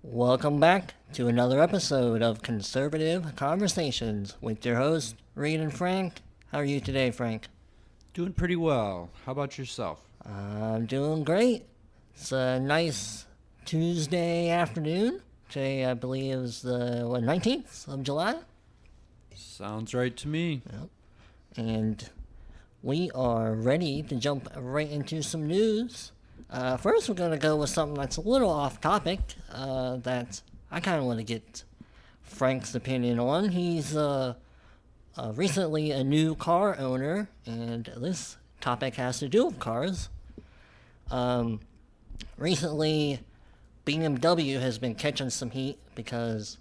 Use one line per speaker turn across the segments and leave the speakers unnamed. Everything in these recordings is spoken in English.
Welcome back to another episode of Conservative Conversations with your hosts, Reid and Frank. How are you today, Frank?
Doing pretty well. How about yourself?
I'm doing great. It's a nice Tuesday afternoon. Today, I believe, is the 19th of July.
Sounds right to me.
Yep. And we are ready to jump right into some news. First, we're going to go with something that's a little off topic that I kind of want to get Frank's opinion on. He's recently a new car owner, and this topic has to do with cars. Recently, BMW has been catching some heat because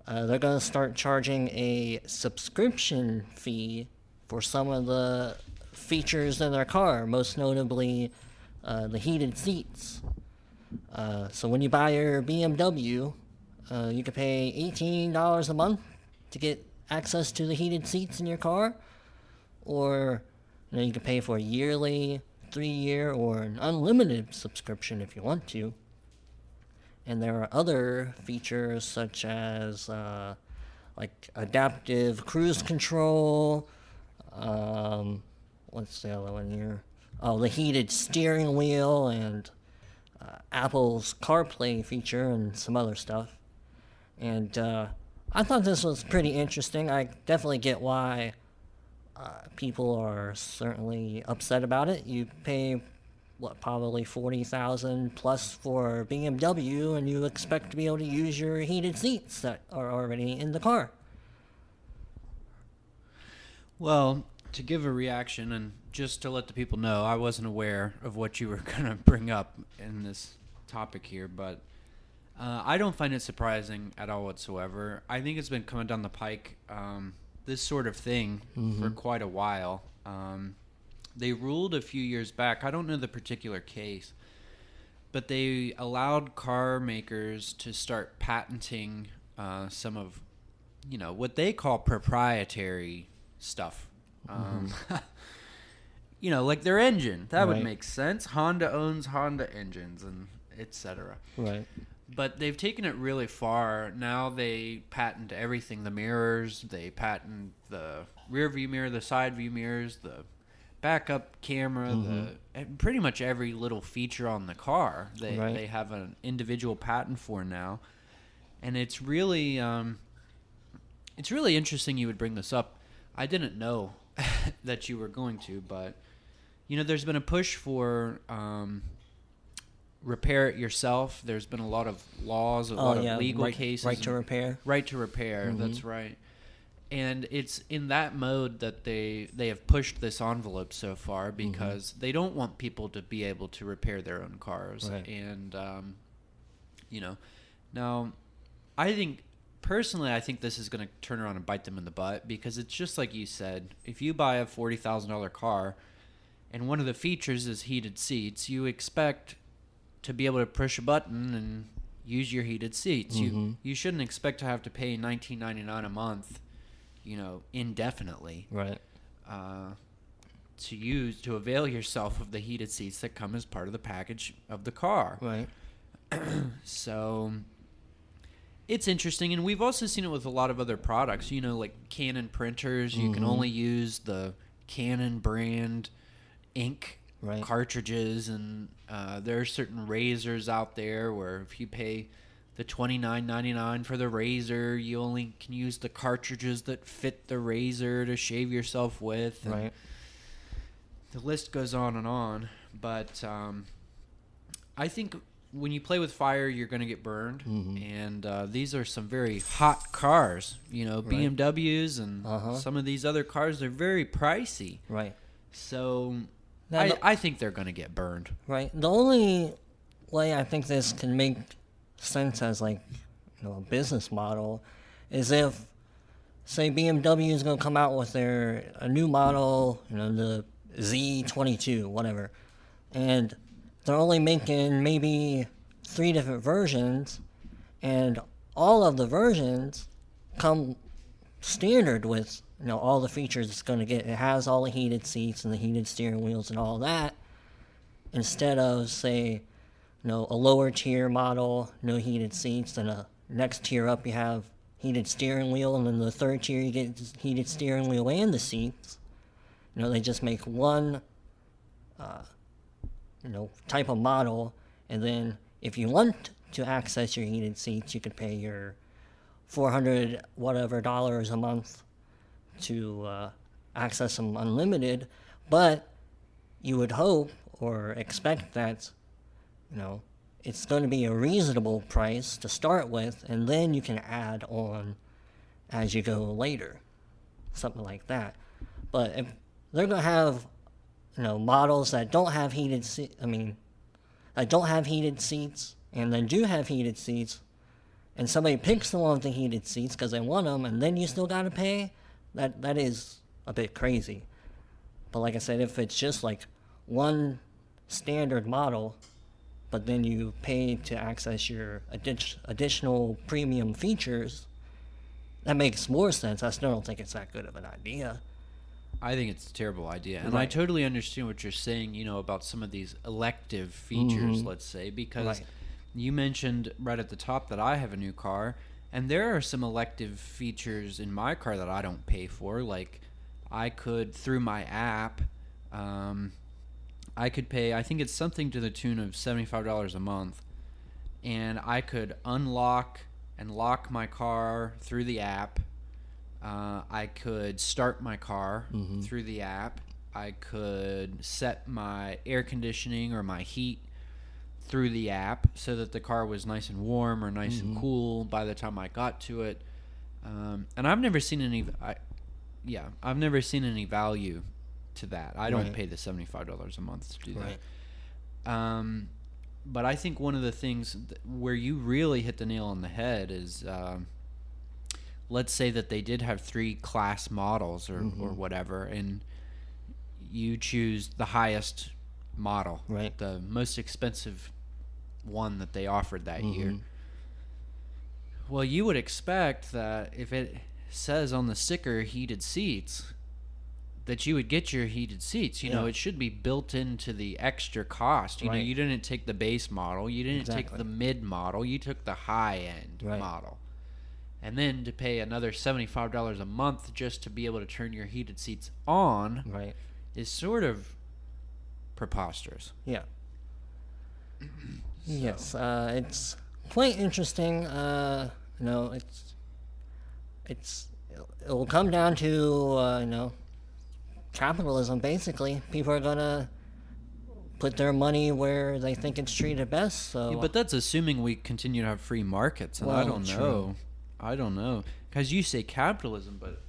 they're going to start charging a subscription fee for some of the features in their car, most notably the heated seats. So when you buy your BMW, you can pay $18 a month to get access to the heated seats in your car, or you can pay for a yearly, 3-year, or an unlimited subscription if you want to. And there are other features such as like adaptive cruise control. What's the other one here? Oh, the heated steering wheel and Apple's CarPlay feature and some other stuff. And I thought this was pretty interesting. I definitely get why people are certainly upset about it. You pay, probably $40,000 plus for BMW, and you expect to be able to use your heated seats that are already in the car.
Well, to give a reaction and just to let the people know, I wasn't aware of what you were going to bring up in this topic here, but I don't find it surprising at all whatsoever. I think it's been coming down the pike, this sort of thing, for quite a while. They ruled a few years back, I don't know the particular case, but they allowed car makers to start patenting some of, what they call proprietary stuff. Like their engine. That would make sense. Honda owns Honda engines and etc.
Right.
But they've taken it really far. Now they patent everything. The mirrors, they patent the rear view mirror, the side view mirrors, the backup camera, pretty much every little feature on the car. They have an individual patent for now. And it's really interesting you would bring this up. I didn't know that you were going to, but there's been a push for repair it yourself. There's been a lot of laws, a lot of legal cases.
Right to repair.
Right to repair, that's right. And it's in that mode that they have pushed this envelope so far because they don't want people to be able to repair their own cars.
Right.
And, now personally, I think this is going to turn around and bite them in the butt because it's just like you said. If you buy a $40,000 car and one of the features is heated seats, you expect to be able to push a button and use your heated seats. You shouldn't expect to have to pay $19.99 a month, indefinitely.
Right.
To avail yourself of the heated seats that come as part of the package of the car.
Right.
So it's interesting, and we've also seen it with a lot of other products. Like Canon printers, you can only use the Canon brand ink cartridges, and there are certain razors out there where if you pay the $29.99 for the razor, you only can use the cartridges that fit the razor to shave yourself with.
Right.
The list goes on, but I think when you play with fire, you're going to get burned, and these are some very hot cars. BMWs and some of these other cars, they're very pricey.
Right.
So I think they're going to get burned.
Right. The only way I think this can make sense as a business model is if, say, BMW is going to come out with a new model, the Z22, whatever, and they're only making maybe 3 different versions, and all of the versions come standard with all the features it's going to get. It has all the heated seats and the heated steering wheels and all that, instead of, say, a lower tier model, no heated seats. Then a next tier up, you have heated steering wheel, and then the third tier, you get heated steering wheel and the seats. They just make one, type of model, and then if you want to access your heated seats, you could pay your $400 whatever dollars a month to access them unlimited. But you would hope or expect that, it's going to be a reasonable price to start with, and then you can add on as you go later, something like that. But if they're going to have, models that don't have heated that don't have heated seats, and then do have heated seats, and somebody picks the one with the heated seats because they want them, and then you still got to pay, that is a bit crazy. But like I said, if it's just like one standard model, but then you pay to access your additional premium features, that makes more sense. I still don't think it's that good of an idea.
I think it's a terrible idea. And
Right.
I totally understand what you're saying, about some of these elective features, let's say, because
Right.
you mentioned right at the top that I have a new car, and there are some elective features in my car that I don't pay for. Like, I could, through my app, I could pay, I think it's something to the tune of $75 a month, and I could unlock and lock my car through the app. I could start my car through the app. I could set my air conditioning or my heat through the app so that the car was nice and warm or nice and cool by the time I got to it. And I've never seen I've never seen any value to that. I don't
Right.
pay the $75 a month to do
Right.
that. But I think one of the things where you really hit the nail on the head is, let's say that they did have 3 class models or whatever, and you choose the highest model,
Right.
the most expensive one that they offered that year. Well, you would expect that if it says on the sticker heated seats, that you would get your heated seats.
Yeah.
It should be built into the extra cost.
Right.
You didn't take the base model, you didn't take
Exactly.
the mid model, you took the high end
Right.
model. And then to pay another $75 a month just to be able to turn your heated seats on
Right.
is sort of preposterous.
Yeah. Yes, it's quite interesting. It'll come down to capitalism. Basically, people are gonna put their money where they think it's treated best. So,
Yeah, but that's assuming we continue to have free markets, and I
Well,
don't
true.
know. I don't know. Because you say capitalism, but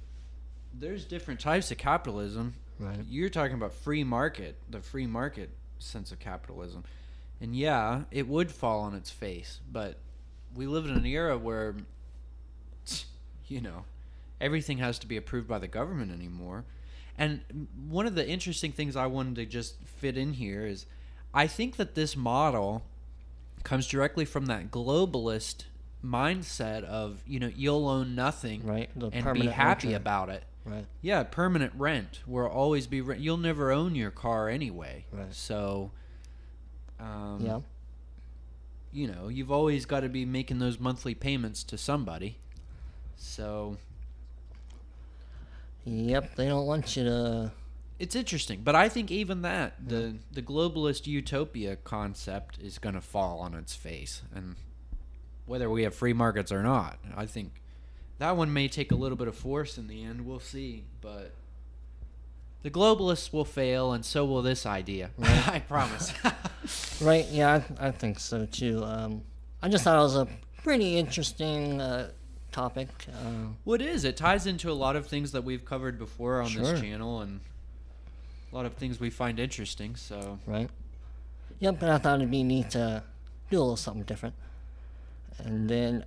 there's different types of capitalism.
Right.
You're talking about free market, the free market sense of capitalism. And yeah, it would fall on its face, but we live in an era where, everything has to be approved by the government anymore. And one of the interesting things I wanted to just fit in here is I think that this model comes directly from that globalist mindset of, you'll own nothing
Right, the
and be
permanent
happy
renter.
about it.
Right.
Yeah, permanent rent will always be rent. You'll never own your car anyway.
Right.
So,
Yeah.
You've always got to be making those monthly payments to somebody. So,
Yep. They don't want you to.
it's interesting, but I think even that the globalist utopia concept is going to fall on its face, and whether we have free markets or not, I think that one may take a little bit of force in the end. We'll see, but the globalists will fail, and so will this idea.
Right.
I promise.
Right. Yeah, I think so too. I just thought it was a pretty interesting topic.
Well, it is. It ties into a lot of things that we've covered before on
Sure.
this channel, and a lot of things we find interesting. So,
Right. Yep. And I thought it'd be neat to do a little something different. And then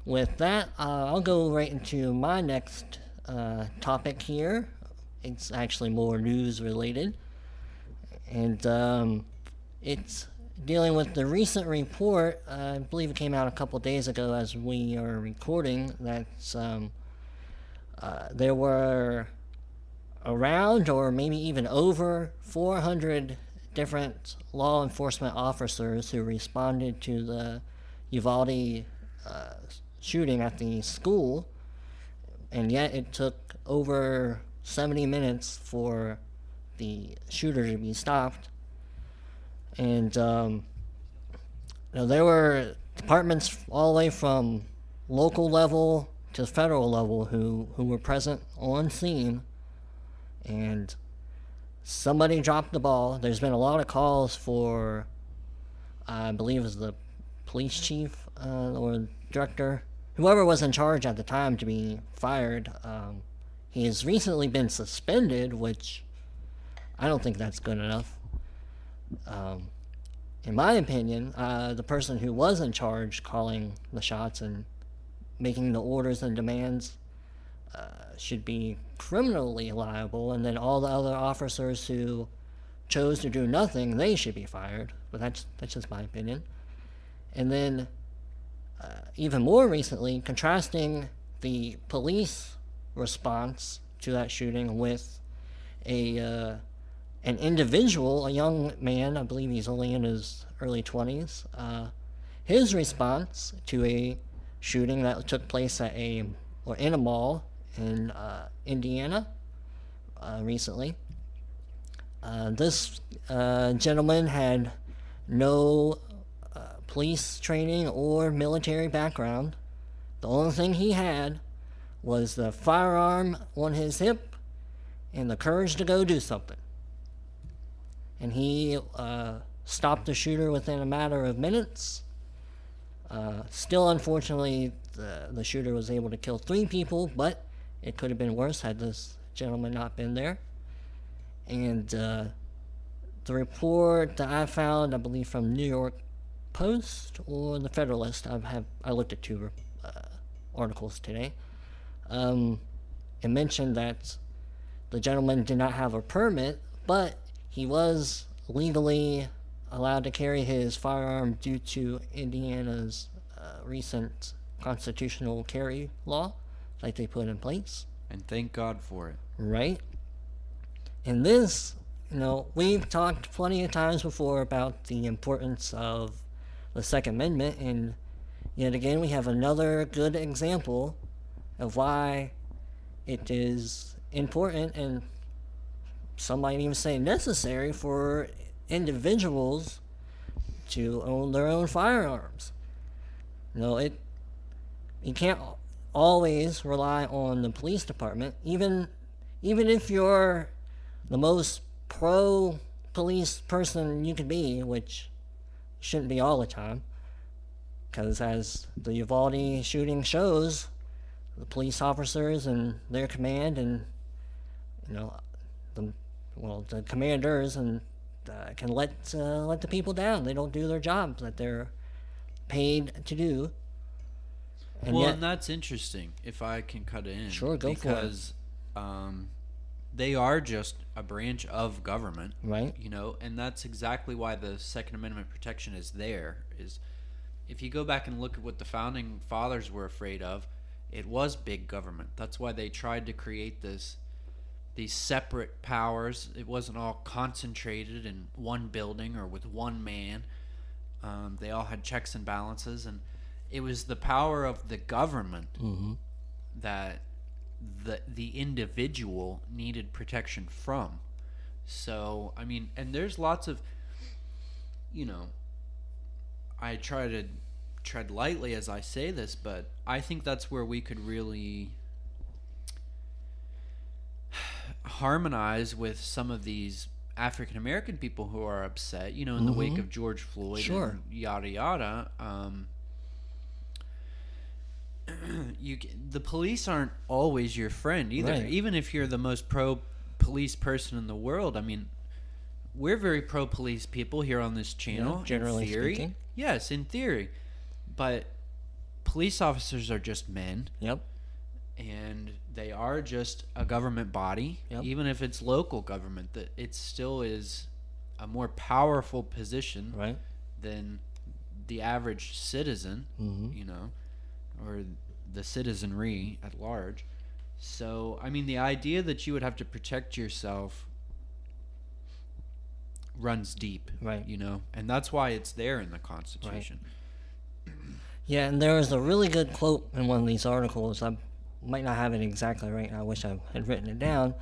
with that, I'll go right into my next topic here. It's actually more news related. And it's dealing with the recent report. I believe it came out a couple days ago as we are recording. That there were around or maybe even over 400 different law enforcement officers who responded to the Uvalde shooting at the school, and yet it took over 70 minutes for the shooter to be stopped. And there were departments all the way from local level to federal level who were present on scene, and somebody dropped the ball. There's been a lot of calls for, I believe it was the police chief or director, whoever was in charge at the time, to be fired. He has recently been suspended, which I don't think that's good enough. In my opinion, the person who was in charge calling the shots and making the orders and demands should be criminally liable, and then all the other officers who chose to do nothing, they should be fired. But that's just my opinion. And then even more recently, contrasting the police response to that shooting with an individual, a young man, I believe he's only in his early 20s, his response to a shooting that took place in a mall in Indiana recently. This gentleman had no police training or military background. The only thing he had was the firearm on his hip and the courage to go do something. And he stopped the shooter within a matter of minutes. Still, unfortunately, the shooter was able to kill 3 people, but it could have been worse had this gentleman not been there. And the report that I found, I believe from New York Post or the Federalist, I looked at 2 articles today. It mentioned that the gentleman did not have a permit, but he was legally allowed to carry his firearm due to Indiana's recent constitutional carry law that they put in place.
And thank God for it.
Right? And this, we've talked plenty of times before about the importance of the Second Amendment, and yet again we have another good example of why it is important, and some might even say necessary, for individuals to own their own firearms. You can't always rely on the police department, even if you're the most pro-police person you could be, which shouldn't be all the time, because as the Uvalde shooting shows, the police officers and their command and the commanders and can let the people down. They don't do their jobs that they're paid to do.
And that's interesting, if I can cut it in.
Sure, go for it.
Because they are just a branch of government.
Right.
And that's exactly why the Second Amendment protection is there. Is if you go back and look at what the Founding Fathers were afraid of, it was big government. That's why they tried to create these separate powers. It wasn't all concentrated in one building or with one man. They all had checks and balances, and it was the power of the government that the individual needed protection from. So, and there's lots of, I try to tread lightly as I say this, but I think that's where we could really harmonize with some of these African American people who are upset, in the wake of George Floyd and yada yada. The police aren't always your friend either.
Right.
Even if you're the most pro-police person in the world, we're very pro-police people here on this channel.
Yeah, generally
in theory.
speaking.
Yes, in theory. But police officers are just men.
Yep.
And they are just a government body.
Yep.
Even if it's local government, that it still is a more powerful position than the average citizen, or the citizenry at large. So, the idea that you would have to protect yourself runs deep,
Right.
you know, and that's why it's there in the Constitution.
Yeah, and there was a really good quote in one of these articles. I might not have it exactly right. I wish I had written it down.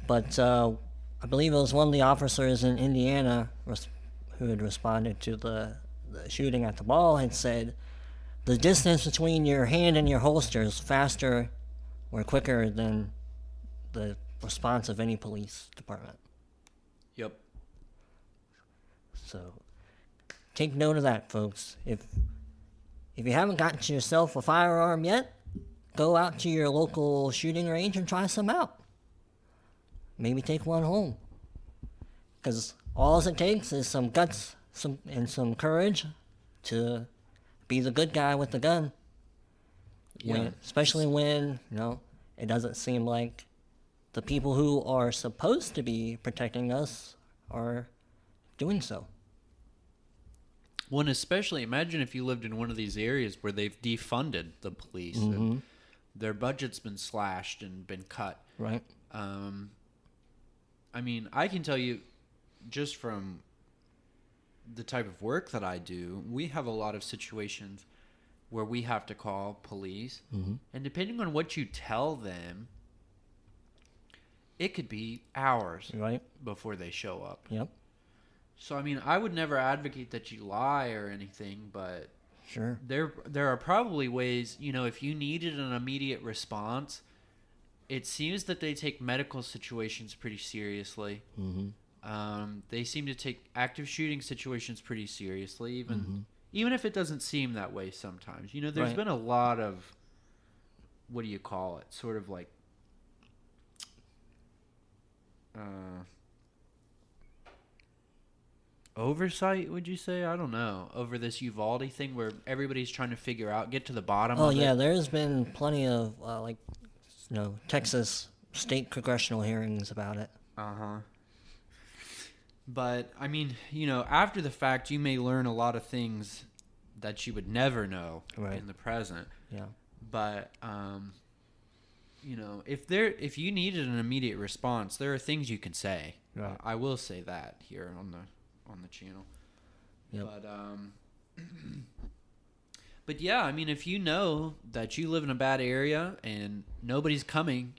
But I believe it was one of the officers in Indiana who had responded to the shooting at the mall had said, the distance between your hand and your holster is faster or quicker than the response of any police department.
Yep.
So take note of that, folks. If you haven't gotten yourself a firearm yet, go out to your local shooting range and try some out. Maybe take one home. Because all it takes is some guts and some courage to be the good guy with the gun. Especially when, it doesn't seem like the people who are supposed to be protecting us are doing so.
Well, and especially imagine if you lived in one of these areas where they've defunded the police.
Mm-hmm.
And their budget's been slashed and been cut.
Right.
I mean, I can tell you just from the type of work that I do, we have a lot of situations where we have to call police.
Mm-hmm.
And depending on what you tell them, it could be hours
Right.
before they show up.
Yep.
So, I mean, I would never advocate that you lie or anything, but
Sure.
there are probably ways, if you needed an immediate response, it seems that they take medical situations pretty seriously.
Mm-hmm.
They seem to take active shooting situations pretty seriously, even if it doesn't seem that way sometimes. There's
Right.
been a lot of, what do you call it, sort of like, oversight, would you say? I don't know. Over this Uvalde thing where everybody's trying to get to the bottom of it.
Oh, yeah, there's been plenty of, Texas state congressional hearings about it.
Uh-huh. But, I mean, after the fact, you may learn a lot of things that you would never know
Right.
in the present.
Yeah.
But, if you needed an immediate response, there are things you can say.
Right.
I will say that here on the channel.
Yep.
But yeah, I mean, if you know that you live in a bad area and nobody's coming,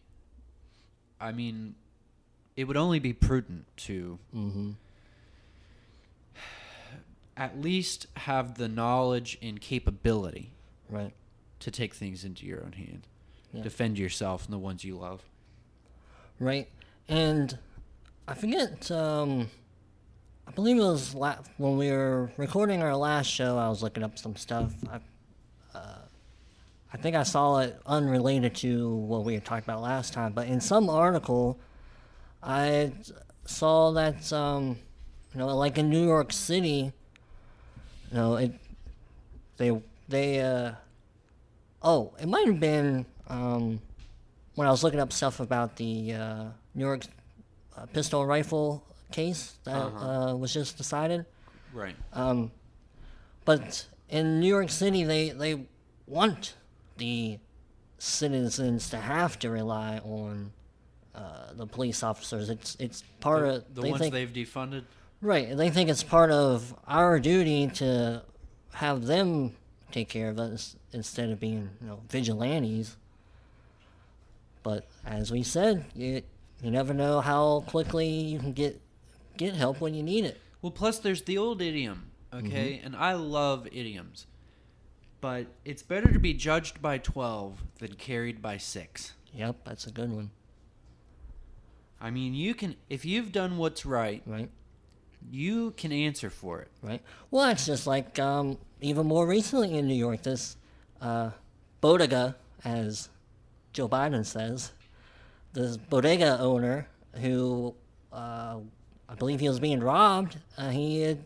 I mean, it would only be prudent to
Mm-hmm.
at least have the knowledge and capability
Right.
to take things into your own hand.
Yeah.
Defend yourself and the ones you love.
Right. And I forget, I believe it was when we were recording our last show, I was looking up some stuff. I think I saw it unrelated to what we had talked about last time, but in some article, I saw that, like in New York City, it might have been, when I was looking up stuff about the New York pistol rifle case that was just decided.
Right.
But in New York City, they want the citizens to have to rely on the police officers. It's part of
the ones they've defunded.
Right. They think it's part of our duty to have them take care of us instead of being vigilantes. But as we said, you never know how quickly you can get help when you need it.
Well, plus there's the old idiom, okay?
Mm-hmm.
And I love idioms. But it's better to be judged by 12 than carried by 6.
Yep, that's a good one.
I mean, if you've done what's right,
Right.
you can answer for it.
Right. Well, it's just like even more recently in New York, this bodega, as Joe Biden says, this bodega owner who I believe he was being robbed. He had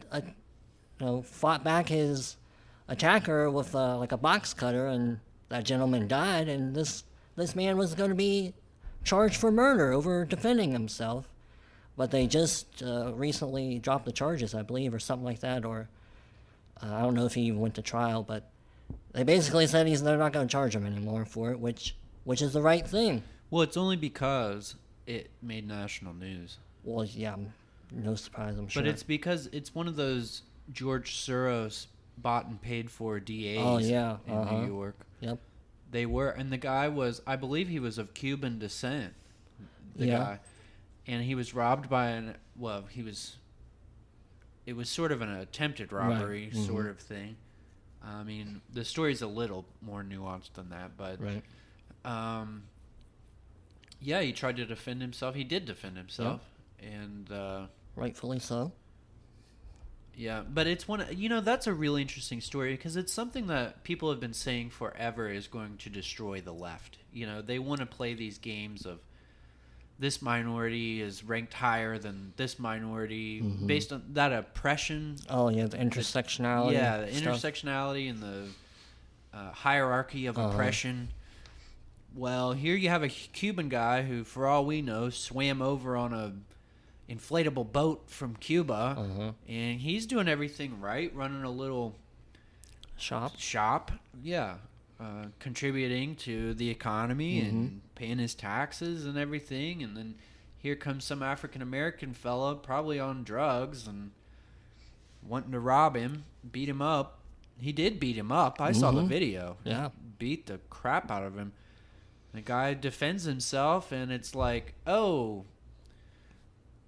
fought back his attacker with like a box cutter, and that gentleman died. And this man was going to be charged for murder over defending himself, but they just recently dropped the charges, I believe, or something like that. Or I don't know if he even went to trial, but they basically said they're not going to charge him anymore for it, which is the right thing.
Well, it's only because it made national news.
Well, yeah, no surprise, I'm sure.
But it's because it's one of those George Soros bought and paid for DAs
Oh, yeah.
in New York.
Yep.
They were, and the guy was, I believe he was of Cuban descent, the
Yeah.
guy. And he was robbed by it was sort of an attempted robbery
Right.
sort of thing. I mean, the story's a little more nuanced than that, but
Right.
yeah, he tried to defend himself. He did defend himself, and
Rightfully so.
yeah, but it's that's a really interesting story because it's something that people have been saying forever is going to destroy the left. They want to play these games of this minority is ranked higher than this minority based on that oppression.
Oh, yeah, the intersectionality.
Yeah, the
stuff.
intersectionality and the hierarchy of oppression. Well, here you have a Cuban guy who, for all we know, swam over on a inflatable boat from Cuba, and he's doing everything right, running a little
Shop.
Yeah, contributing to the economy and paying his taxes and everything. And then here comes some African American fella, probably on drugs, and wanting to rob him, beat him up. He did beat him up. I saw the video.
Yeah.
Beat the crap out of him. The guy defends himself, and it's like, oh,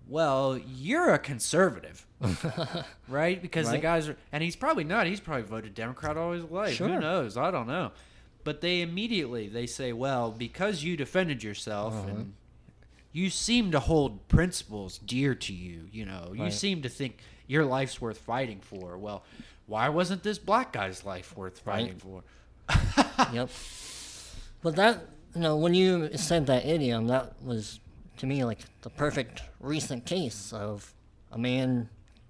well, you're a conservative, right? Because the
Right.
guys are, and he's probably not. He's probably voted Democrat all his life.
Sure.
Who knows? I don't know. But they say, well, because you defended yourself and you seem to hold principles dear to you, you
Right.
seem to think your life's worth fighting for. Well, why wasn't this black guy's life worth fighting for?
Yep. But that, when you said that idiom, that was, to me, like the perfect recent case of a man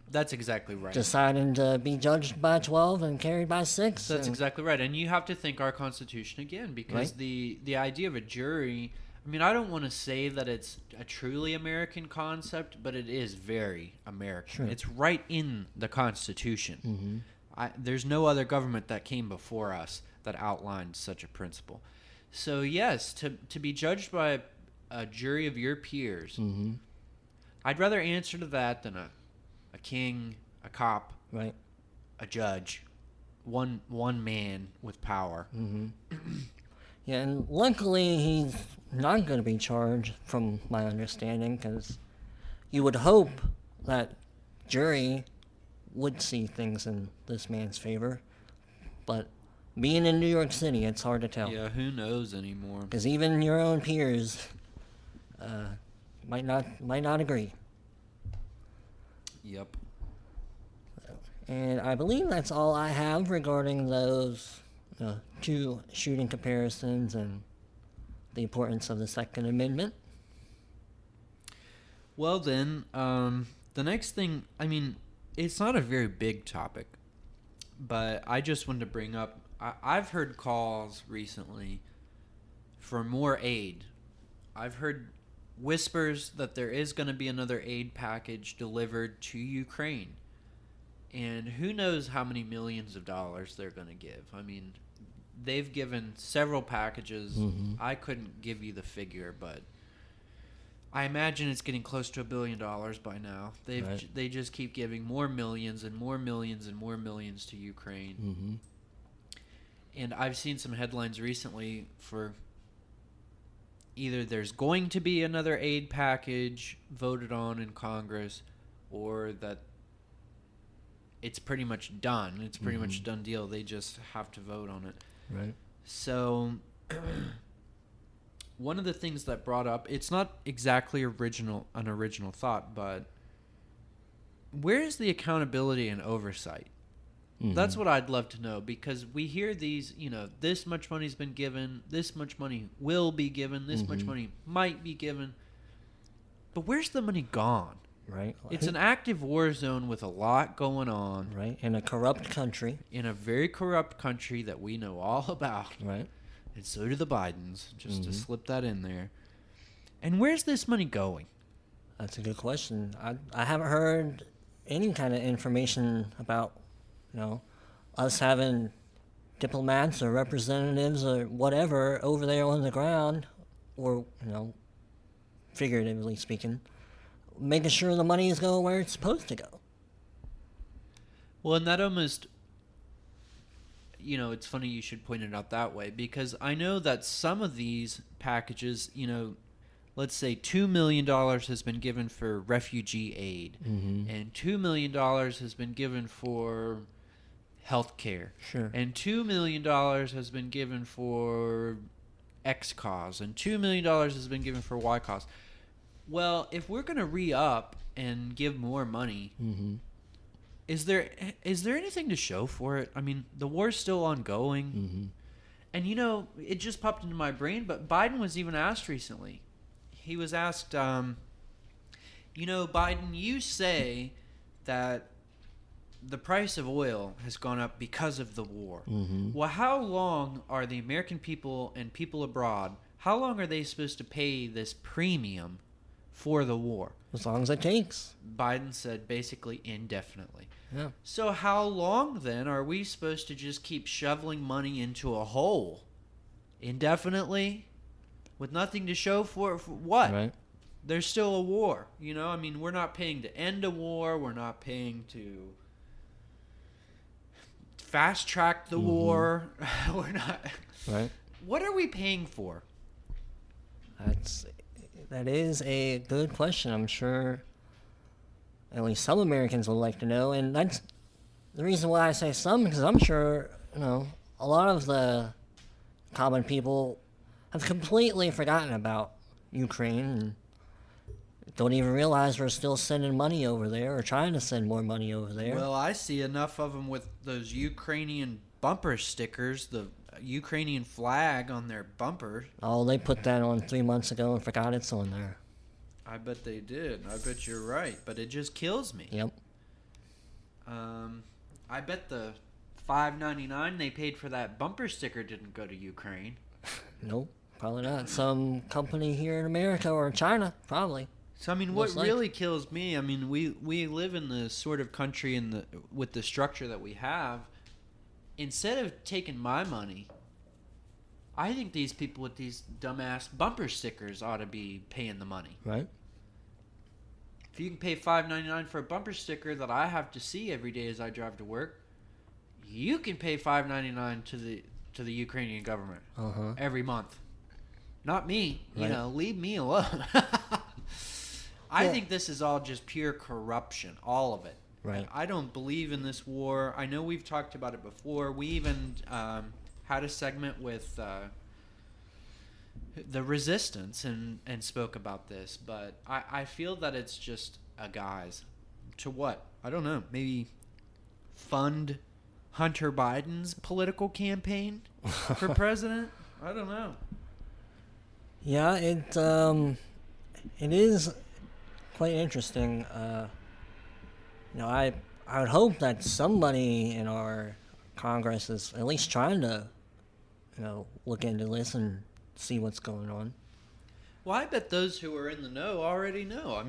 That's exactly right.
deciding to be judged by 12 and carried by 6.
That's exactly right. And you have to think our Constitution again, because
Right.
the idea of a jury, I mean, I don't want to say that it's a truly American concept, but it is very American.
Sure.
It's right in the Constitution. There's no other government that came before us that outlined such a principle. So yes, to be judged by a jury of your peers, I'd rather answer to that than a king, a cop,
Right.
a judge, one man with power.
Yeah, and luckily he's not going to be charged, from my understanding, because you would hope that jury would see things in this man's favor. But being in New York City, it's hard to tell.
Yeah, who knows anymore?
Because even your own peers might not agree.
Yep.
And I believe that's all I have regarding those two shooting comparisons and the importance of the Second Amendment.
Well then, the next thing, I mean, it's not a very big topic, but I just wanted to bring up, I've heard calls recently for more aid. I've heard whispers that there is going to be another aid package delivered to Ukraine. And who knows how many millions of dollars they're going to give. I mean, they've given several packages. I couldn't give you the figure, but I imagine it's getting close to $1 billion by now. They just keep giving more millions and more millions and more millions to Ukraine. And I've seen some headlines recently for either there's going to be another aid package voted on in Congress, or that it's pretty much done. It's pretty much a done deal. They just have to vote on it.
Right.
So one of the things that brought up, it's not exactly an original thought, but where is the accountability and oversight? That's what I'd love to know, because we hear these, this much money's been given, this much money will be given, this much money might be given. But where's the money gone?
Right.
It's an active war zone with a lot going on.
Right. In a corrupt country.
In a very corrupt country that we know all about.
Right.
And so do the Bidens, just to slip that in there. And where's this money going?
That's a good question. I haven't heard any kind of information about, us having diplomats or representatives or whatever over there on the ground, or, figuratively speaking, making sure the money is going where it's supposed to go.
Well, and that almost, it's funny you should point it out that way, because I know that some of these packages, let's say $2 million has been given for refugee aid, and $2 million has been given for health care,
Sure.
and $2 million has been given for X cause, and $2 million has been given for Y cause. Well, if we're going to re-up and give more money, is there anything to show for it? I mean, the war's still ongoing. And, it just popped into my brain, but Biden was even asked recently. He was asked, Biden, you say that the price of oil has gone up because of the war. Well, how long are the American people and people abroad, how long are they supposed to pay this premium for the war?
As long as it takes.
Biden said basically indefinitely.
Yeah.
So how long then are we supposed to just keep shoveling money into a hole? Indefinitely? With nothing to show for it? For what?
Right.
There's still a war. We're not paying to end a war. We're not paying to fast track the war. We're not.
Right.
What are we paying for?
That is a good question. I'm sure at least some Americans would like to know, and that's the reason why I say some, because I'm sure a lot of the common people have completely forgotten about Ukraine and don't even realize we're still sending money over there or trying to send more money over there.
Well, I see enough of them with those Ukrainian bumper stickers, the Ukrainian flag on their bumper.
Oh, they put that on 3 months ago and forgot it's on there.
I bet they did. I bet you're right, but it just kills me.
Yep.
I bet the $5.99 they paid for that bumper sticker didn't go to Ukraine.
Nope, probably not. Some company here in America or China, probably.
So, what really kills me, we live in the sort of country with the structure that we have. Instead of taking my money, I think these people with these dumbass bumper stickers ought to be paying the money.
Right.
If you can pay $5.99 for a bumper sticker that I have to see every day as I drive to work, you can pay $5.99 to the Ukrainian government every month. Not me.
Right.
Leave me alone. I think this is all just pure corruption, all of it.
Right.
I don't believe in this war. I know we've talked about it before. We even had a segment with the resistance and spoke about this. But I feel that it's just a guise. To what? I don't know. Maybe fund Hunter Biden's political campaign for president? I don't know.
Yeah, it is quite interesting. I would hope that somebody in our Congress is at least trying to, look into this and see what's going on.
Well, I bet those who are in the know already know.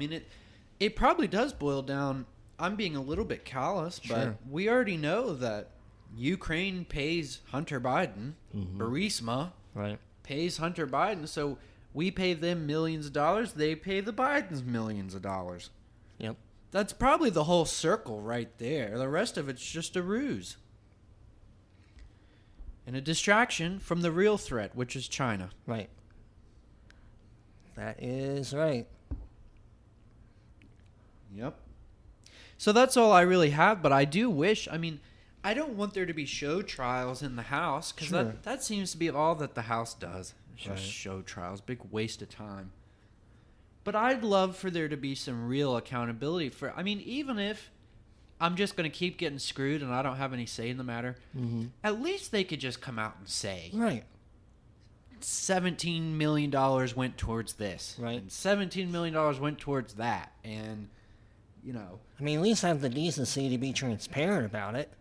It probably does boil down. I'm being a little bit callous, but
Sure.
we already know that Ukraine pays Hunter Biden. Burisma
Right.
pays Hunter Biden, so we pay them millions of dollars. They pay the Bidens millions of dollars.
Yep.
That's probably the whole circle right there. The rest of it's just a ruse. And a distraction from the real threat, which is China.
Right. That is right.
Yep. So that's all I really have, but I do wish, I don't want there to be show trials in the House, because
Sure.
that seems to be all that the House does. It's just
Right.
show trials, big waste of time. But I'd love for there to be some real accountability for, even if I'm just going to keep getting screwed and I don't have any say in the matter, at least they could just come out and say,
Right.
$17 million went towards this.
Right.
And $17 million went towards that. And,
At least have the decency to be transparent about it.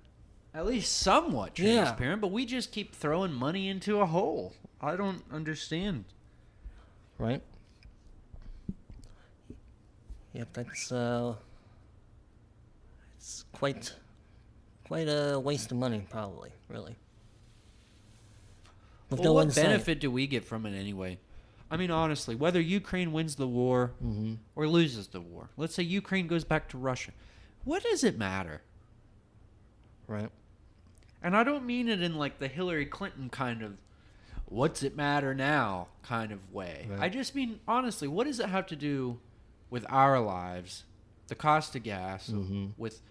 at least somewhat
Yeah.
transparent, but we just keep throwing money into a hole. I don't understand.
Right. Yep, that's it's quite a waste of money, probably, really. With
Well, what
insight.
benefit do we get from it anyway? I mean, honestly, whether Ukraine wins the war or loses the war, let's say Ukraine goes back to Russia, what does it matter?
Right.
And I don't mean it in like the Hillary Clinton kind of what's it matter now kind of way.
Right.
I just mean, honestly, what does it have to do with our lives, the cost of gas, with,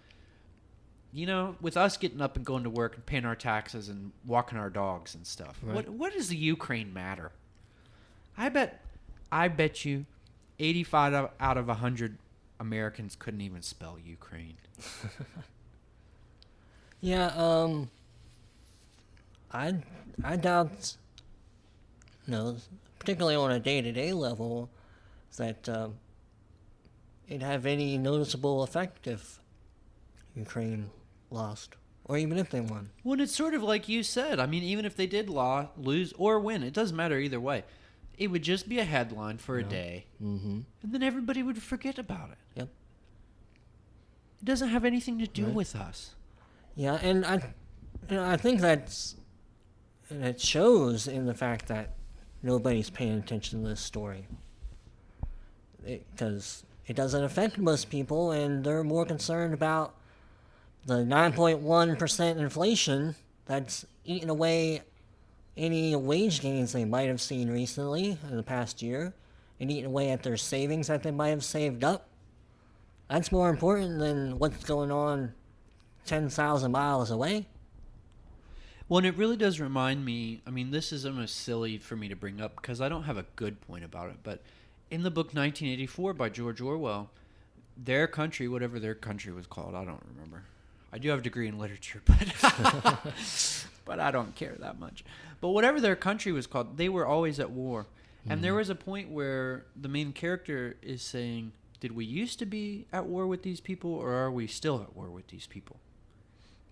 with us getting up and going to work and paying our taxes and walking our dogs and stuff?
Right.
What does the Ukraine matter? I bet you 85 out of 100 Americans couldn't even spell Ukraine.
Yeah, I doubt, particularly on a day-to-day level, that it'd have any noticeable effect if Ukraine lost, or even if they won.
Well, it's sort of like you said. I mean, even if they did lose or win, it doesn't matter either way. It would just be a headline for a day, and then everybody would forget about it.
Yep.
It doesn't have anything to do with us.
Yeah, and I think it shows in the fact that nobody's paying attention to this story. Because it doesn't affect most people, and they're more concerned about the 9.1% inflation that's eaten away any wage gains they might have seen recently in the past year, and eaten away at their savings that they might have saved up. That's more important than what's going on 10,000 miles away.
Well, and it really does remind me, I mean, this is almost silly for me to bring up because I don't have a good point about it, but in the book 1984 by George Orwell, their country, whatever their country was called, I don't remember. I do have a degree in literature, but I don't care that much. But whatever their country was called, they were always at war. And there was a point where the main character is saying, did we used to be at war with these people, or are we still at war with these people?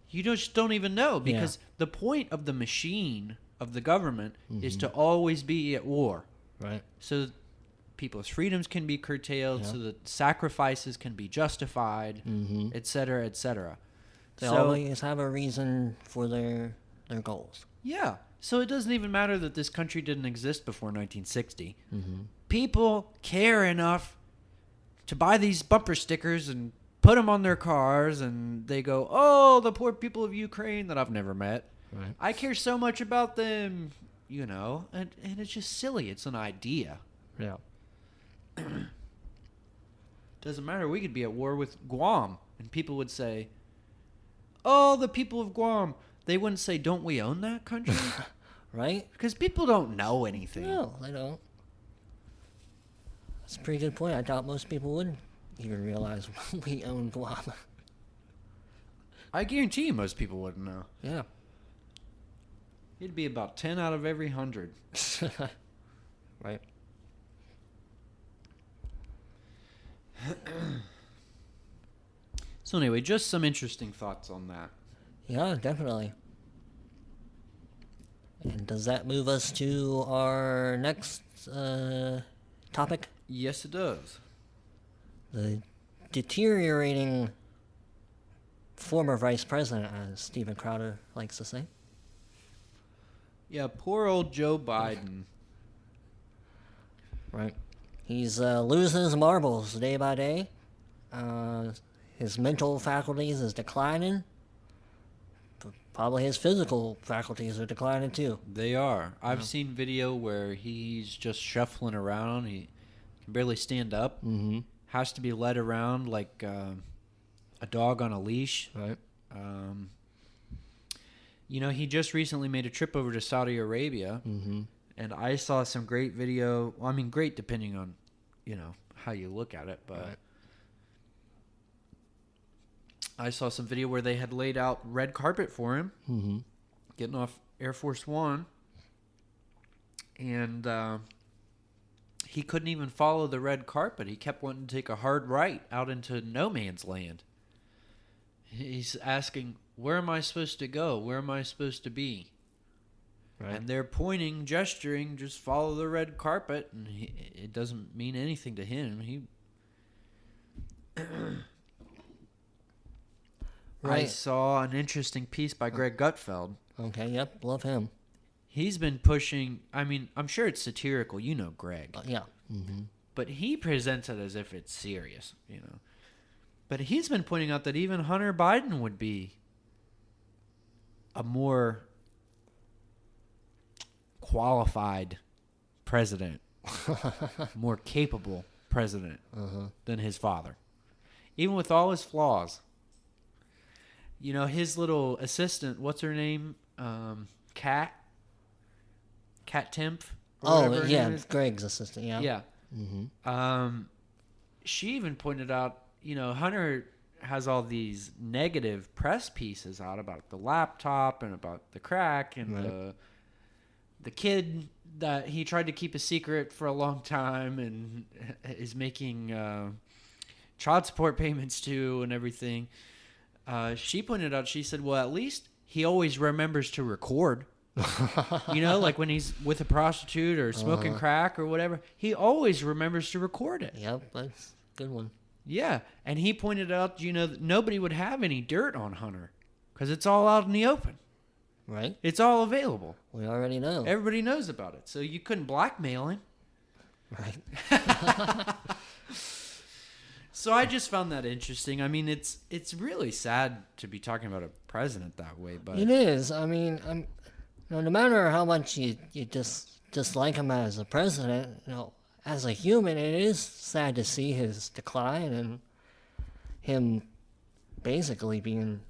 You just don't even know, because the point of the machine of the government is to always be at war.
Right.
So people's freedoms can be curtailed, so that sacrifices can be justified, et cetera, et cetera.
They always have a reason for their goals.
Yeah. So it doesn't even matter that this country didn't exist before 1960. People care enough to buy these bumper stickers and put them on their cars, and they go, oh, the poor people of Ukraine that I've never met.
Right.
I care so much about them, and it's just silly. It's an idea.
Yeah.
Doesn't matter. We could be at war with Guam, and people would say, oh, the people of Guam. They wouldn't say, don't we own that country?
Right?
Because people don't know anything.
No, they don't. That's a pretty good point. I doubt most people would even realize we own Guam.
I guarantee you most people wouldn't know.
Yeah.
It'd be about 10 out of every 100.
Right.
So anyway, just some interesting thoughts on that.
Yeah, definitely. And does that move us to our next topic?
Yes, it does.
The deteriorating former vice president, as Steven Crowder likes to say.
Yeah, poor old Joe Biden.
Right. He's losing his marbles day by day. His mental faculties is declining. Probably his physical faculties are declining too.
They are. I've seen video where he's just shuffling around. He can barely stand up. Has to be led around like a dog on a leash.
Right.
He just recently made a trip over to Saudi Arabia. And I saw some great video. Well, I mean, great depending on, how you look at it. But
Right.
I saw some video where they had laid out red carpet for him, getting off Air Force One. And he couldn't even follow the red carpet. He kept wanting to take a hard right out into no man's land. He's asking, where am I supposed to go? Where am I supposed to be?
Right.
And they're pointing, gesturing, just follow the red carpet. And it doesn't mean anything to him. I
Right.
saw an interesting piece by Greg Gutfeld.
Okay, yep, love him.
he's been pushing. I mean, I'm sure it's satirical. You know, Greg.
Yeah. Mm-hmm.
But he presents it as if it's serious, you know. But he's been pointing out that even Hunter Biden would be a more qualified president, more capable president than his father. Even with all his flaws. You know, his little assistant, what's her name? Kat Tempf?
Oh, yeah, Greg's assistant, yeah.
Yeah.
Mm-hmm.
She even pointed out, you know, Hunter has all these negative press pieces out about the laptop and about the crack and the kid that he tried to keep a secret for a long time and is making child support payments to and everything. She pointed out, she said, well, at least he always remembers to record. You know, like when he's with a prostitute or smoking crack or whatever, he always remembers to record it.
Yep, that's a good one.
Yeah, and he pointed out, you know, that nobody would have any dirt on Hunter because it's all out in the open.
Right.
It's all available.
We already know.
Everybody knows about it, so you couldn't blackmail him.
Right.
So I just found that interesting. I mean, it's really sad to be talking about a president that way, but
It is. I mean, no matter how much you dislike him as a president, you know, as a human, it is sad to see his decline and him basically being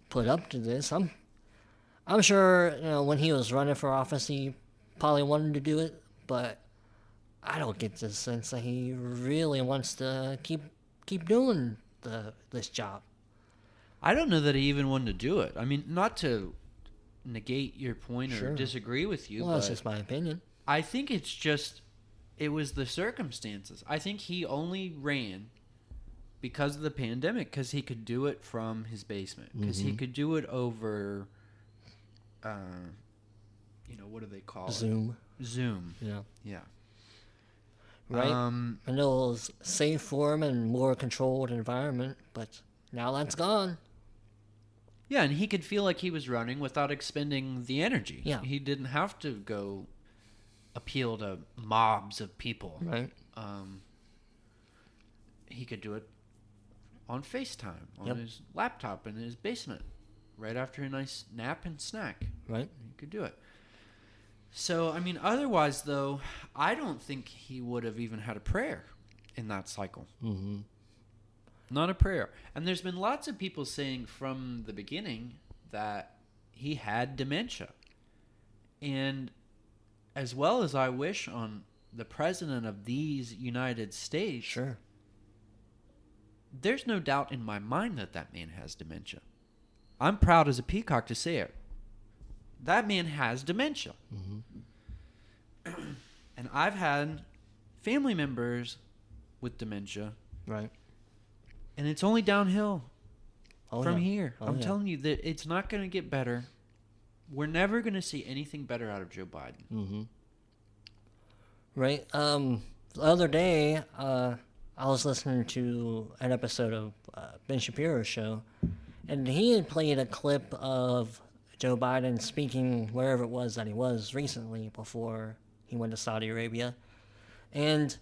put up to this. I'm sure, you know, when he was running for office, he probably wanted to do it, but I don't get the sense that he really wants to keep doing this job.
I don't know that he even wanted to do it. I mean, not to negate your point or
Sure.
disagree with you,
Well,
but
that's just my opinion.
I think it's just, it was the circumstances. I think he only ran because of the pandemic, because he could do it from his basement, because he could do it over, you know, what do they call
Zoom.
it? Zoom.
Yeah.
Yeah.
Right? I know it was safe for him and more controlled environment, but now that's gone.
Yeah, and he could feel like he was running without expending the energy.
Yeah.
He didn't have to go appeal to mobs of people.
Right.
He could do it on FaceTime, on
Yep.
his laptop in his basement, right after a nice nap and snack.
Right.
He could do it. So, I mean, otherwise, though, I don't think he would have even had a prayer in that cycle.
Mm-hmm.
Not a prayer. And there's been lots of people saying from the beginning that he had dementia. And as well as I wish on the president of these United States,
Sure.
there's no doubt in my mind that that man has dementia. I'm proud as a peacock to say it. That man has dementia.
Mm-hmm.
And I've had family members with dementia,
Right.
and it's only downhill from
yeah.
here.
Oh,
I'm
yeah.
telling you that it's not going to get better. We're never going to see anything better out of Joe Biden.
Mm-hmm. Right. The other day, I was listening to an episode of Ben Shapiro's show, and he had played a clip of Joe Biden speaking wherever it was that he was recently before he went to Saudi Arabia. And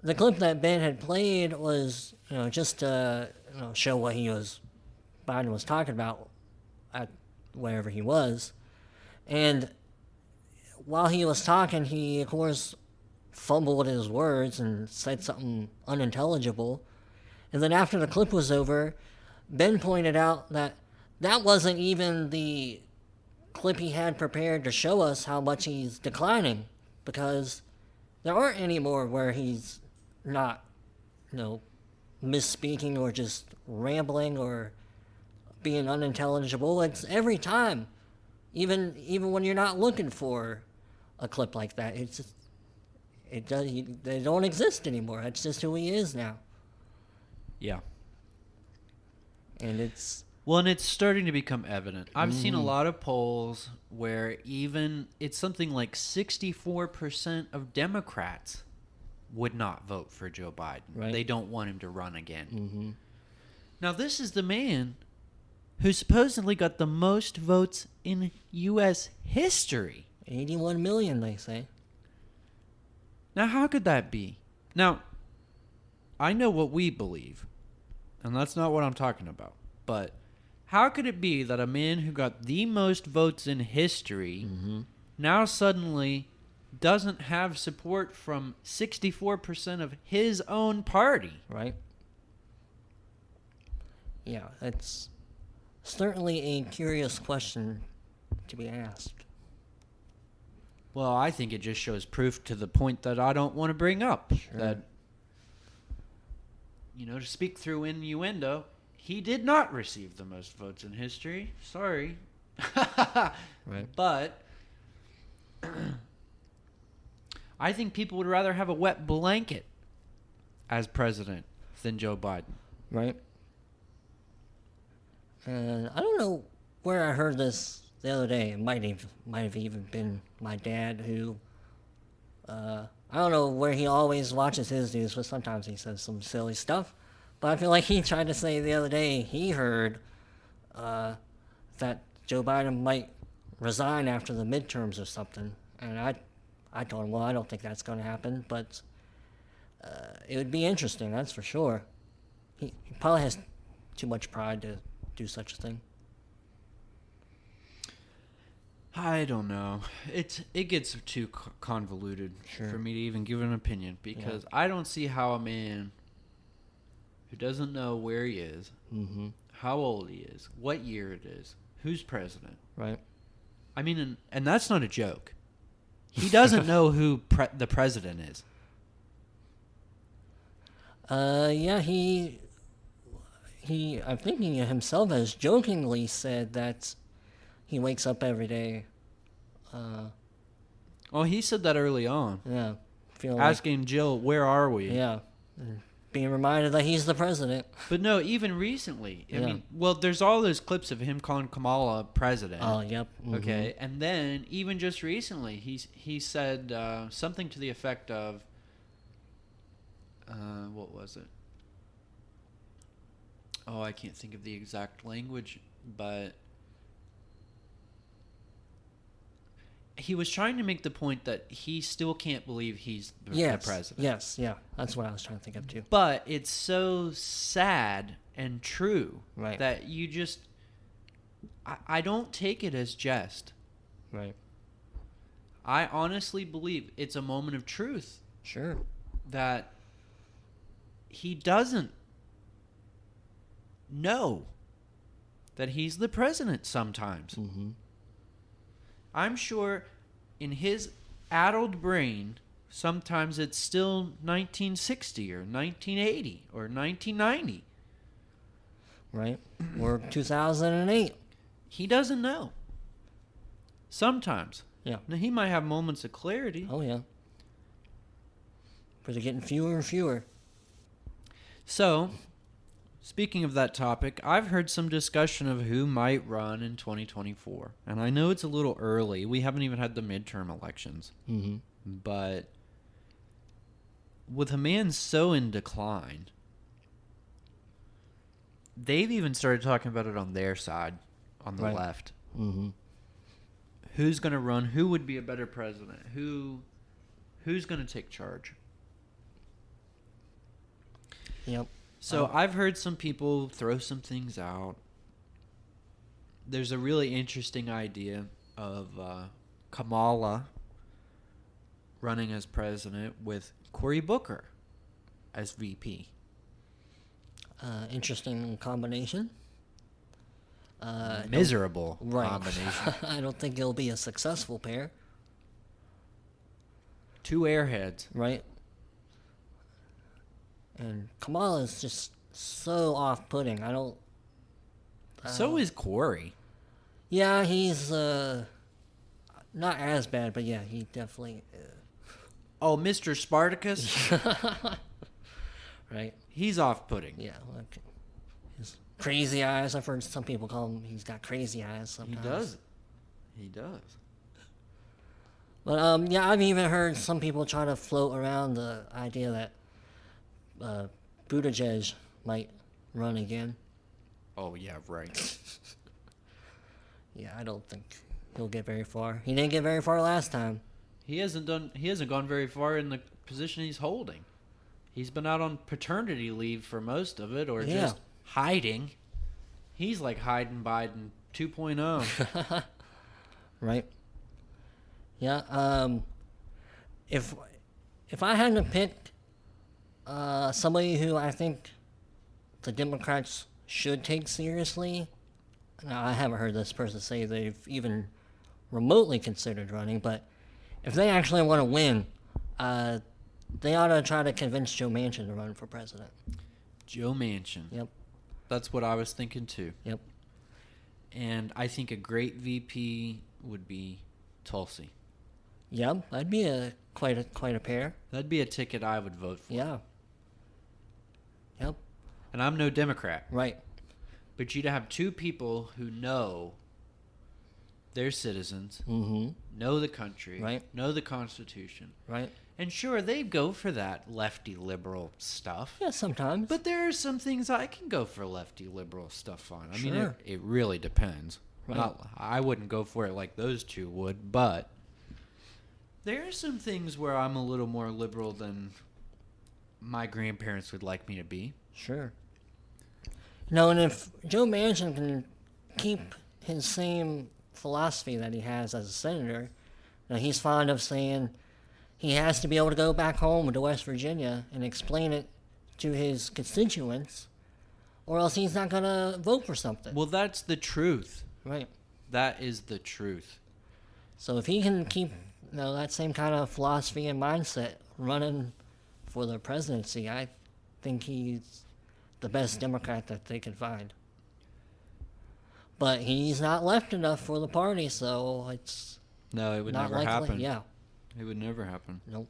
the clip that Ben had played was, you know, just to show what Biden was talking about at wherever he was. And while he was talking, he, of course, fumbled his words and said something unintelligible. And then after the clip was over, Ben pointed out that wasn't even the clip he had prepared to show us how much he's declining, because there aren't any more where he's not, misspeaking or just rambling or being unintelligible. It's every time, even when you're not looking for a clip like that. It's just, they don't exist anymore. That's just who he is now.
Yeah.
And it's...
Well, and it's starting to become evident. I've seen a lot of polls where even it's something like 64% of Democrats would not vote for Joe Biden.
Right.
They don't want him to run again.
Mm-hmm.
Now, this is the man who supposedly got the most votes in U.S. history
81 million, they say.
Now, how could that be? Now, I know what we believe, and that's not what I'm talking about. But how could it be that a man who got the most votes in history now suddenly doesn't have support from 64% of his own party?
Right? Yeah, it's certainly a curious question to be asked.
Well, I think it just shows proof to the point that I don't want to bring up.
Sure.
That, to speak through innuendo, he did not receive the most votes in history. Sorry.
Right.
But I think people would rather have a wet blanket as president than Joe Biden.
Right? And I don't know where I heard this the other day. It might have even been my dad who, I don't know where he always watches his news, but sometimes he says some silly stuff. But I feel like he tried to say the other day he heard that Joe Biden might resign after the midterms or something. And I told him, well, I don't think that's going to happen, but it would be interesting, that's for sure. He probably has too much pride to do such a thing.
I don't know. It gets too convoluted for me to even give an opinion, because I don't see how a man who doesn't know where he is, how old he is, what year it is, who's president.
Right.
I mean, and that's not a joke. He doesn't know who the president is.
Yeah, he I'm thinking himself has jokingly said that he wakes up every day.
Oh, he said that early on.
Yeah.
Asking Jill, where are we?
Yeah. Being reminded that he's the president.
But no, even recently. I mean, well, there's all those clips of him calling Kamala president.
Oh, yep.
Okay, and then even just recently, he said something to the effect of, what was it? Oh, I can't think of the exact language, but he was trying to make the point that he still can't believe he's the president.
Yes, yeah. That's what I was trying to think of, too.
But it's so sad and true that you just... I don't take it as jest.
Right.
I honestly believe it's a moment of truth.
Sure.
That he doesn't know that he's the president sometimes. I'm sure in his addled brain, sometimes it's still 1960 or 1980 or 1990.
Right. Or 2008.
He doesn't know. Sometimes.
Yeah.
Now, he might have moments of clarity.
Oh, yeah. But they're getting fewer and fewer.
So, speaking of that topic, I've heard some discussion of who might run in 2024. And I know it's a little early. We haven't even had the midterm elections. But with a man so in decline, they've even started talking about it on their side, on the left. Who's going to run? Who would be a better president? Who's going to take charge?
Yep.
So I've heard some people throw some things out. There's a really interesting idea of Kamala running as president with Cory Booker as VP.
Interesting combination.
Miserable combination.
I don't think it'll be a successful pair.
Two airheads.
Right. And Kamala is just so off-putting. I don't...
so is Cory.
Yeah, he's not as bad, but yeah, he definitely...
Oh, Mr. Spartacus?
Right.
He's off-putting.
Yeah. Okay. His crazy eyes. I've heard some people call him... He's got crazy eyes sometimes.
He does.
But, yeah, I've even heard some people try to float around the idea that Buttigieg might run again.
Oh, yeah, right.
Yeah, I don't think he'll get very far. He didn't get very far last time.
He hasn't gone very far in the position he's holding. He's been out on paternity leave for most of it, or just hiding. He's like hiding Biden 2.0.
Right. Yeah. If I hadn't picked somebody who I think the Democrats should take seriously, now I haven't heard this person say they've even remotely considered running, but if they actually want to win, they ought to try to convince Joe Manchin to run for president.
Joe Manchin.
Yep.
That's what I was thinking too.
Yep.
And I think a great VP would be Tulsi.
Yep. That'd be quite a pair.
That'd be a ticket I would vote for.
Yeah. Yep.
And I'm no Democrat.
Right.
But you'd have two people who know their citizens, know the country,
Right.
know the Constitution.
Right.
And sure, they go for that lefty liberal stuff.
Yeah, sometimes.
But there are some things I can go for lefty liberal stuff on. I mean,
Sure.
it really depends.
Right.
I wouldn't go for it like those two would, but there are some things where I'm a little more liberal than my grandparents would like me to be.
Sure. No, and if Joe Manchin can keep his same philosophy that he has as a senator, he's fond of saying he has to be able to go back home to West Virginia and explain it to his constituents, or else he's not going to vote for something.
Well, that's the truth.
Right.
That is the truth.
So if he can keep that same kind of philosophy and mindset running for the presidency, I think he's the best Democrat that they could find. But he's not left enough for the party, so it's
No, it would
not
never
likely.
happen.
Yeah.
It would never happen.
Nope.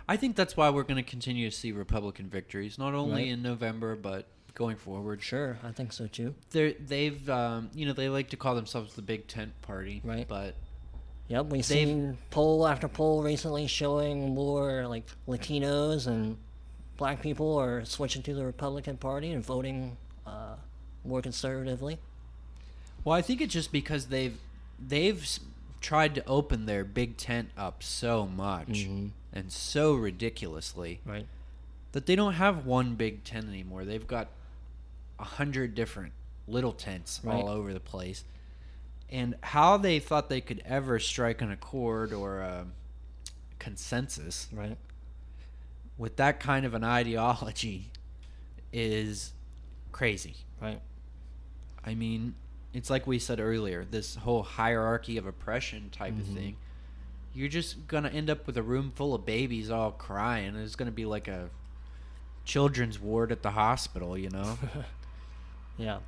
I think that's why we're going to continue to see Republican victories, not only
Right.
in November, but going forward.
Sure, I think so too.
They've, they like to call themselves the Big Tent Party,
Right.
But
Yep, we've seen poll after poll recently showing more like Latinos and black people are switching to the Republican Party and voting more conservatively.
well, I think it's just because they've tried to open their Big Tent up so much and so ridiculously
Right.
that they don't have one Big Tent anymore. They've got 100 different little tents
Right.
all over the place. And how they thought they could ever strike an accord or a consensus
Right.
with that kind of an ideology is crazy.
Right.
I mean, it's like we said earlier, this whole hierarchy of oppression type of thing. You're just going to end up with a room full of babies all crying. It's going to be like a children's ward at the hospital,
Yeah.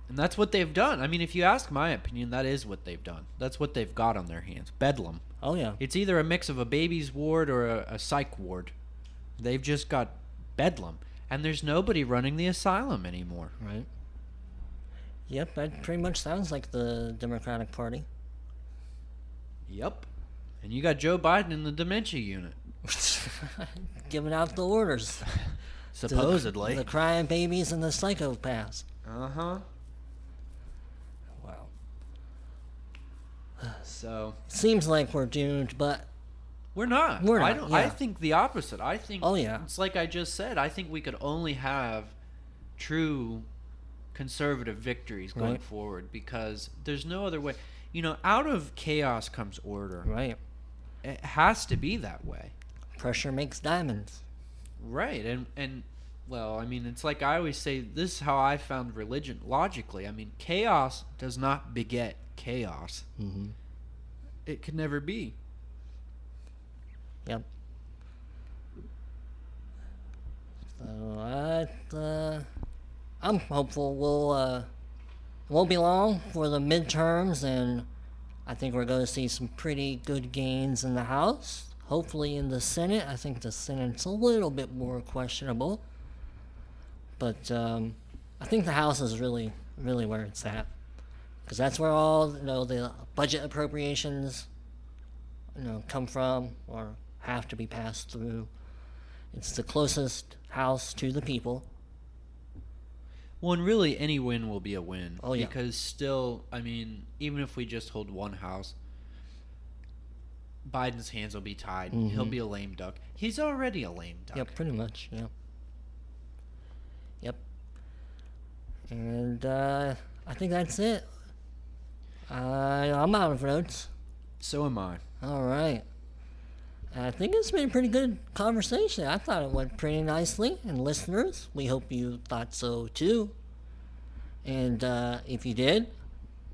And that's what they've done. I mean, if you ask my opinion, that is what they've done. That's what they've got on their hands. Bedlam.
Oh yeah.
It's either a mix of a baby's ward or a psych ward. They've just got bedlam. And there's nobody running the asylum anymore.
Right. Yep, that pretty much sounds like the Democratic Party.
Yep. And you got Joe Biden in the dementia unit.
Giving out the orders.
Supposedly.
The crying babies and the psychopaths.
Uh-huh.
Wow.
So
Seems like we're doomed, but
we're not.
We're
I
not,
don't.
yeah.
I think the opposite. I think.
Oh, yeah.
It's like I just said. I think we could only have true conservative victories going
Right.
forward because there's no other way. Out of chaos comes order.
right.
It has to be that way.
Pressure makes diamonds.
Right. And well, I mean, it's like I always say. This is how I found religion logically. I mean, chaos does not beget chaos.
Mm-hmm.
It could never be.
Yep. So I'm hopeful it won't be long for the midterms, and I think we're going to see some pretty good gains in the House. Hopefully in the Senate. I think the Senate's a little bit more questionable, but I think the House is really, really where it's at, because that's where all the budget appropriations come from or have to be passed through. It's the closest house to the people.
Well, and really, any win will be a win.
Oh, yeah.
Because still, I mean, even if we just hold one house, Biden's hands will be tied.
Mm-hmm.
He'll be a lame duck. He's already a lame duck.
Yep, pretty much, yeah. Yep. And I think that's it. I'm out of notes.
So am I.
All right. I think it's been a pretty good conversation. I thought it went pretty nicely. And listeners, we hope you thought so too. And if you did,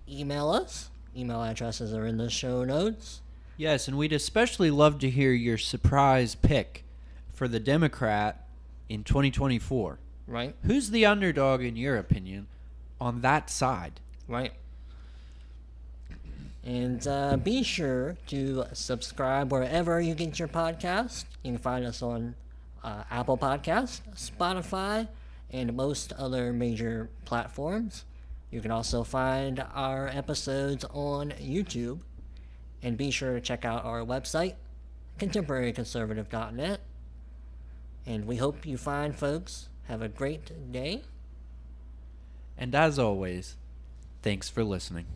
email us. Email addresses are in the show notes.
Yes, and we'd especially love to hear your surprise pick for the Democrat in 2024.
Right?
Who's the underdog, in your opinion, on that side?
Right. And be sure to subscribe wherever you get your podcast. You can find us on Apple Podcasts, Spotify, and most other major platforms. You can also find our episodes on YouTube. And be sure to check out our website, contemporaryconservative.net. And we hope you find folks have a great day.
And as always, thanks for listening.